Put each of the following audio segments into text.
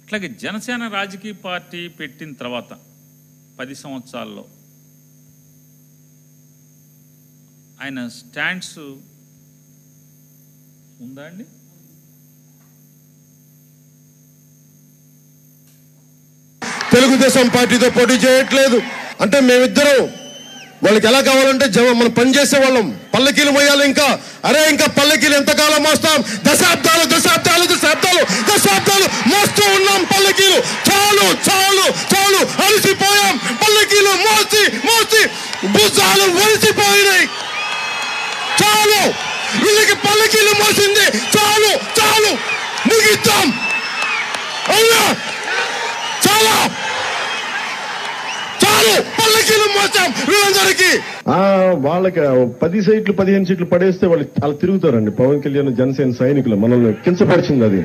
అట్లాగే జనసేన రాజకీయ పార్టీ పెట్టిన తర్వాత 10 సంవత్సరాల్లో ఆయన స్టాండ్స్ ఉందా అండి? తెలుగుదేశం పార్టీతో పోటీ చేయట్లేదు అంటే మేమిద్దరం వాళ్ళకి ఎలా కావాలంటే మనం పనిచేసే వాళ్ళం, పల్లకీలు మోయాలి. ఇంకా పల్లకీలు ఎంతకాలం మోస్తాం? దశాబ్దాలు మోస్తూ ఉన్నాం పల్లకీలు. చాలు అలసిపోయాం. పల్లకీలు మోసి భుజాలు వలిసిపోయినాయి. చాలు, వీళ్ళకి పల్లకీలు మోసింది చాలు ముగిద్దాం. అవునా? చాలు పల్లకీలు మోసాం వీళ్ళందరికీ. వాళ్ళకి 10 సీట్లు 15 సీట్లు పడేస్తే వాళ్ళు అలా తిరుగుతారండి. పవన్ కళ్యాణ్ జనసేన సైనికులు మనల్ని కించపరిచింది. అది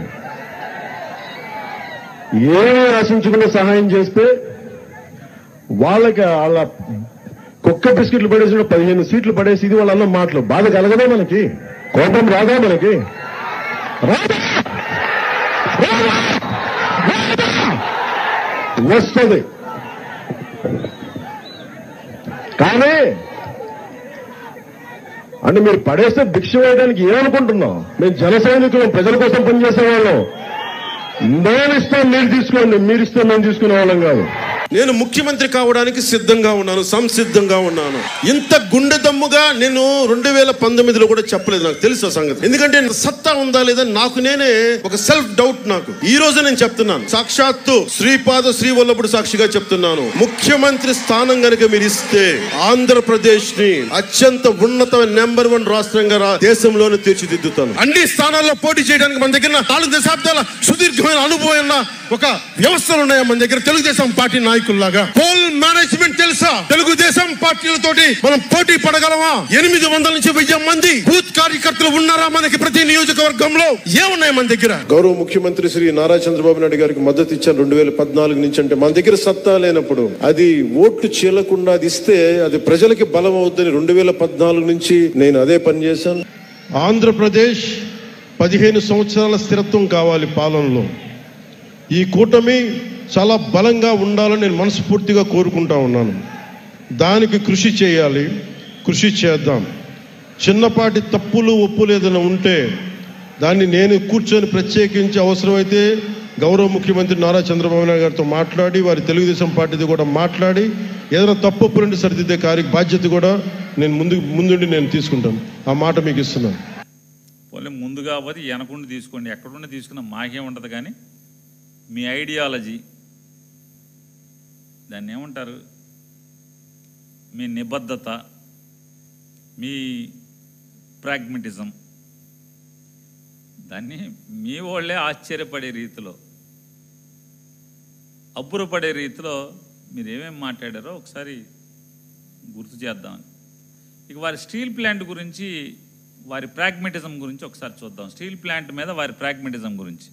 ఏమీ ఆశించకుండా సహాయం చేస్తే వాళ్ళకి వాళ్ళ కుక్క బిస్కెట్లు పడేసి 15 సీట్లు పడేసి ఇది వాళ్ళ అన్న మాటలు. బాధ కలగదా మనకి? కోపం రాదా మనకి? వస్తుంది. కానీ అంటే మీరు పడేస్తే భిక్ష వేయడానికి ఏమనుకుంటున్నాం? మేము జన సైనికులు, ప్రజల కోసం పనిచేసేవాళ్ళం. నేను ఇస్తాను మీరు తీసుకోండి, మీరు ఇస్తే మేము తీసుకునే వాళ్ళం కాదు. నేను ముఖ్యమంత్రి కావడానికి సిద్ధంగా ఉన్నాను, సంసిద్ధంగా ఉన్నాను. ఇంత గుండె దమ్ముగా నేను 2019లో కూడా చెప్పలేదు. నాకు తెలుసు ఆ సంగతి. ఎందుకంటే సత్తా ఉందా లేదా నాకు నేనే ఒక సెల్ఫ్ డౌట్. నాకు ఈ రోజు నేను చెప్తున్నాను, సాక్షాత్తు శ్రీపాద శ్రీవల్లభుడు సాక్షిగా చెప్తున్నాను. ముఖ్యమంత్రి స్థానం గనుక మీరు ఇస్తే ఆంధ్రప్రదేశ్ ని అత్యంత ఉన్నతమైన నెంబర్ 1 రాష్ట్రంగా దేశంలోనే తీర్చిదిద్దుతాను. అన్ని స్థానాల్లో పోటీ చేయడానికి మన దగ్గర 4 దశాబ్దాల సుదీర్ఘమైన అనుభవం ఒక వ్యవస్థలు ఉన్నాయి మన దగ్గర. తెలుగుదేశం పార్టీ నాయకుల్లాగా పోల్ మేనేజ్మెంట్ తెలుసా? తెలుగుదేశం పార్టీలతోటి మనం పోటీ పడగలమా? 800 నుంచి 1000 మంది బూత్ కార్యకర్తలు ఉన్నారా మనకి ప్రతి నియోజకవర్గంలో? ఏమున్నాయి మన దగ్గర? గౌరవ ముఖ్యమంత్రి శ్రీ నారా చంద్రబాబు నాయుడు గారికి మద్దతు ఇచ్చాను 2014 నుంచి. అంటే మన దగ్గర సత్తా లేనప్పుడు అది ఓట్లు చీలకుండా అది ఇస్తే అది ప్రజలకి బలం అవుద్దని 2014 నుంచి నేను అదే పని చేశాను. ఆంధ్రప్రదేశ్ 15 సంవత్సరాల స్థిరత్వం కావాలి పాలనలో. ఈ కూటమి చాలా బలంగా ఉండాలని నేను మనస్ఫూర్తిగా కోరుకుంటా ఉన్నాను. దానికి కృషి చేయాలి, కృషి చేద్దాం. చిన్నపాటి తప్పులు ఒప్పులు ఏదైనా ఉంటే దాన్ని నేను కూర్చొని ప్రత్యేకించి అవసరమైతే గౌరవ ముఖ్యమంత్రి నారా చంద్రబాబు నాయుడు గారితో మాట్లాడి వారి తెలుగుదేశం పార్టీతో కూడా మాట్లాడి ఏదైనా తప్పు ఒప్పులుంటే సరిదిద్దే బాధ్యత కూడా నేను ముందుండి నేను తీసుకుంటాను. ఆ మాట మీకు ఇస్తున్నాను. పోలే ముందుగా అవ్వదు, వెనకుండా తీసుకోండి. ఎక్కడున్నా తీసుకున్నా మాకేం ఉండదు. కానీ మీ ఐడియాలజీ, దాన్ని ఏమంటారు, మీ నిబద్ధత, మీ ప్రాగ్మటిజం, దాన్ని మీ వాళ్ళే ఆశ్చర్యపడే రీతిలో, అబ్బురపడే రీతిలో మీరు ఏమేమి మాట్లాడారో ఒకసారి గుర్తు చేద్దామని. ఇక వారి స్టీల్ ప్లాంట్ గురించి, వారి ప్రాగ్మటిజం గురించి ఒకసారి చూద్దాం. స్టీల్ ప్లాంట్ మీద వారి ప్రాగ్మటిజం గురించి.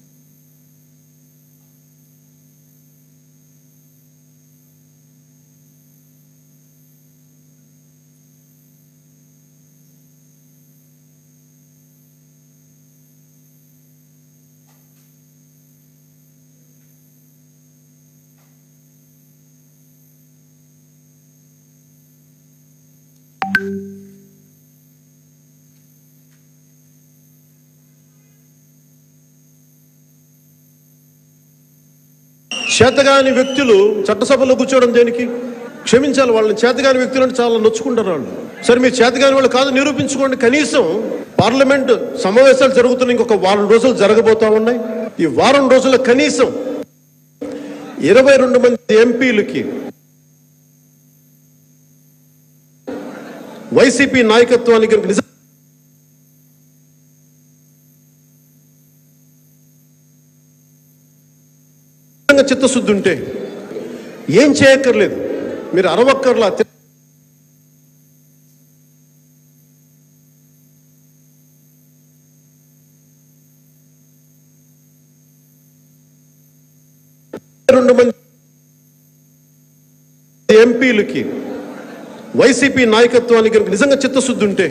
చేతగాని వ్యక్తులు చట్టసభలో కూర్చోవడం దేనికి? క్షమించాలి వాళ్ళని. చేతగాని వ్యక్తులు అంటే చాలా నొచ్చుకుంటారు వాళ్ళు. సరే మీరు చేతగాని వాళ్ళు కాదు నిరూపించుకోండి. కనీసం పార్లమెంట్ సమావేశాలు జరుగుతున్న ఇంకొక వారం రోజులు జరగబోతా ఉన్నాయి. ఈ వారం రోజుల కనీసం 22 మంది ఎంపీలకి వైసీపీ నాయకత్వానికి నిజంగా చిత్తశుద్ధి ఉంటే ఏం చేయక్కర్లేదు, మీరు అరవక్కర్లా. ఎంపీలకి వైసీపీ నాయకత్వానికి నిజంగా చిత్తశుద్ధి ఉంటే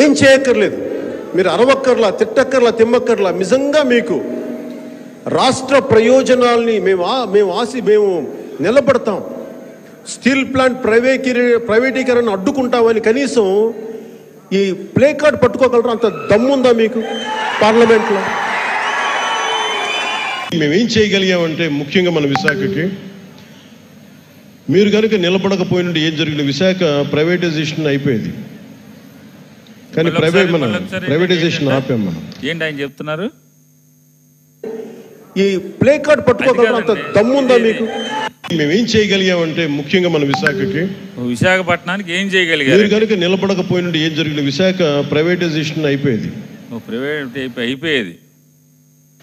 ఏం చేయక్కర్లేదు, మీరు అరవక్కర్లా, తిట్టక్కర్లా, తిమ్మక్కర్లా. నిజంగా మీకు రాష్ట్ర ప్రయోజనాల్ని మేము నిలబడతాం. స్టీల్ ప్లాంట్ ప్రైవేటీకరణ అడ్డుకుంటామని కనీసం ఈ ప్లే కార్డ్ పట్టుకోగలరా? అంత దమ్ముందా మీకు పార్లమెంట్లో? మేమేం చేయగలిగామంటే ముఖ్యంగా మన విశాఖకి మీరు కనుక నిలబడకపోయినట్టు ఏం జరిగింది, విశాఖ ప్రైవేటైజేషన్ అయిపోయేది. కానీ ప్రైవేటైజేషన్ ఆపాం మనం. ఏంటి ఆయన చెప్తున్నారు? ఈ ప్లే కార్డ్ పట్టుకోగలరా? అంత దమ్ముందా మీకు? మేమేం చేయగలిగామంటే ముఖ్యంగా మన విశాఖకి విశాఖపట్నానికి ఏం చేయగలిగారు? మీరు కనుక నిలబడకపోయినట్టు ఏం జరిగింది, విశాఖ ప్రైవేటైజేషన్ అయిపోయేది. అయిపోయేది.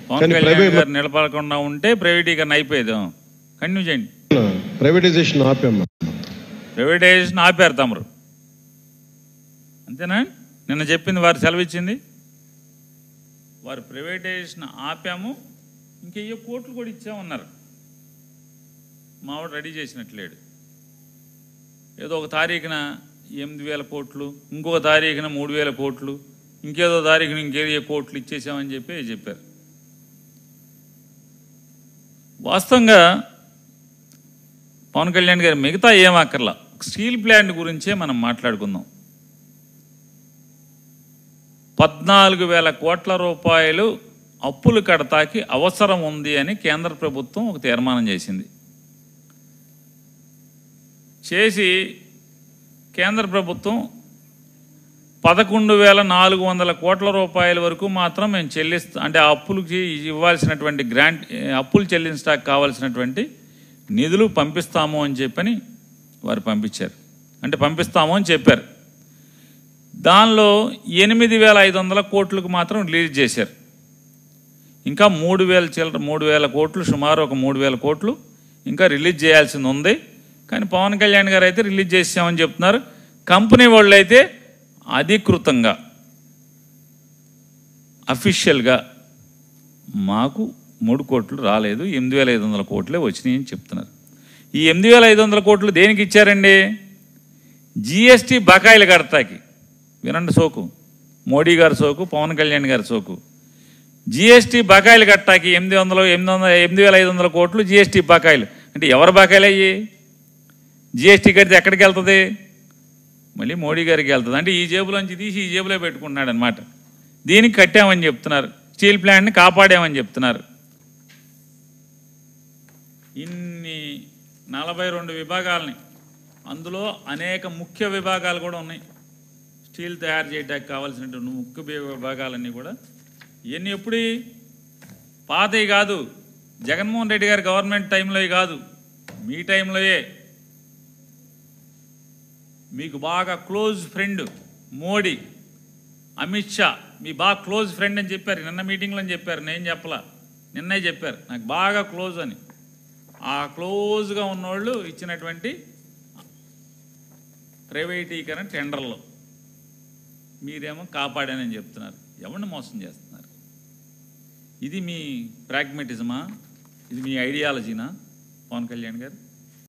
పవన్ కళ్యాణ్ గారు నిలబడకుండా ఉంటే ప్రైవేటీకరణ అయిపోయేది. కంటిన్యూ చేయండి. ప్రైవేటైజేషన్ ఆపాం. ప్రైవేటైజేషన్ ఆపారు తమరు, అంతేనా? నిన్న చెప్పింది వారు సెలవిచ్చింది. వారు ప్రైవేటైజేషన్ ఆపాము, ఇంకెయ్యో కోట్లు కూడా ఇచ్చామన్నారు. మావాడు రెడీ చేసినట్లేడు. ఏదో ఒక తారీఖున 8,000 కోట్లు, ఇంకొక తారీఖున 3,000 కోట్లు, ఇంకేదో తారీఖున ఇంకేదో కోట్లు ఇచ్చేసామని చెప్పారు. వాస్తవంగా పవన్ కళ్యాణ్ గారు మిగతా ఏం అక్కర్లా, స్టీల్ ప్లాంట్ గురించే మనం మాట్లాడుకుందాం. 14,000 కోట్ల రూపాయలు అప్పులు కడతాకి అవసరం ఉంది అని కేంద్ర ప్రభుత్వం ఒక తీర్మానం చేసింది. చేసి కేంద్ర ప్రభుత్వం 11,400 కోట్ల రూపాయల వరకు మాత్రం మేము అంటే ఆ అప్పులకి ఇవ్వాల్సినటువంటి అప్పులు చెల్లించడానికి కావాల్సినటువంటి నిధులు పంపిస్తాము అని చెప్పని వారు పంపిస్తాము అని చెప్పారు. దానిలో 8,500 కోట్లకు మాత్రం రిలీజ్ చేశారు. ఇంకా 3,000 కోట్లు, సుమారు ఒక 3,000 కోట్లు ఇంకా రిలీజ్ చేయాల్సింది ఉంది. కానీ పవన్ కళ్యాణ్ గారు అయితే రిలీజ్ చేసామని చెప్తున్నారు. కంపెనీ వాళ్ళు అయితే అధికృతంగా అఫీషియల్గా మాకు 3 కోట్లు రాలేదు, 8,500 కోట్లే వచ్చినాయి అని చెప్తున్నారు. ఈ 8,500 కోట్లు దేనికి ఇచ్చారండి? జిఎస్టీ బకాయిలు కడతాకి. వినండి సోకు, మోడీ గారి సోకు, పవన్ కళ్యాణ్ గారి సోకు. జిఎస్టీ బకాయిలు కట్టాకి 8,500 కోట్లు జిఎస్టీ బకాయిలు. అంటే ఎవరు బకాయిలు అయ్యి? జిఎస్టీ కడితే ఎక్కడికి వెళ్తుంది? మళ్ళీ మోడీ గారికి వెళ్తుంది. అంటే ఈ జేబులోంచి తీసి ఈ జేబులో పెట్టుకుంటున్నాడు అనమాట. దీనికి కట్టామని చెప్తున్నారు, స్టీల్ ప్లాంట్ని కాపాడామని చెప్తున్నారు. ఇన్ని 42 విభాగాలని, అందులో అనేక ముఖ్య విభాగాలు కూడా ఉన్నాయి. స్టీల్ తయారు చేయడానికి కావాల్సినటువంటి ముఖ్య విభాగాలన్నీ కూడా ఇవన్నీ ఎప్పుడు పాతవి కాదు, జగన్మోహన్ రెడ్డి గారి గవర్నమెంట్ టైంలో కాదు, మీ టైంలోయే. మీకు బాగా క్లోజ్ ఫ్రెండ్ మోడీ, అమిత్ షా మీ బాగా క్లోజ్ ఫ్రెండ్ అని చెప్పారు. నిన్న మీటింగ్లో చెప్పారు, నేను చెప్పలా, నిన్నే చెప్పారు నాకు బాగా క్లోజ్ అని. ఆ క్లోజ్గా ఉన్నోళ్ళు ఇచ్చినటువంటి ప్రైవేటీకరణ టెండర్లో మీరేమో కాపాడానని చెప్తున్నారు. ఎవరిని మోసం చేస్తున్నారు? ఇది మీ ప్రాగ్మెటిజమా? ఇది మీ ఐడియాలజీనా పవన్ కళ్యాణ్ గారు?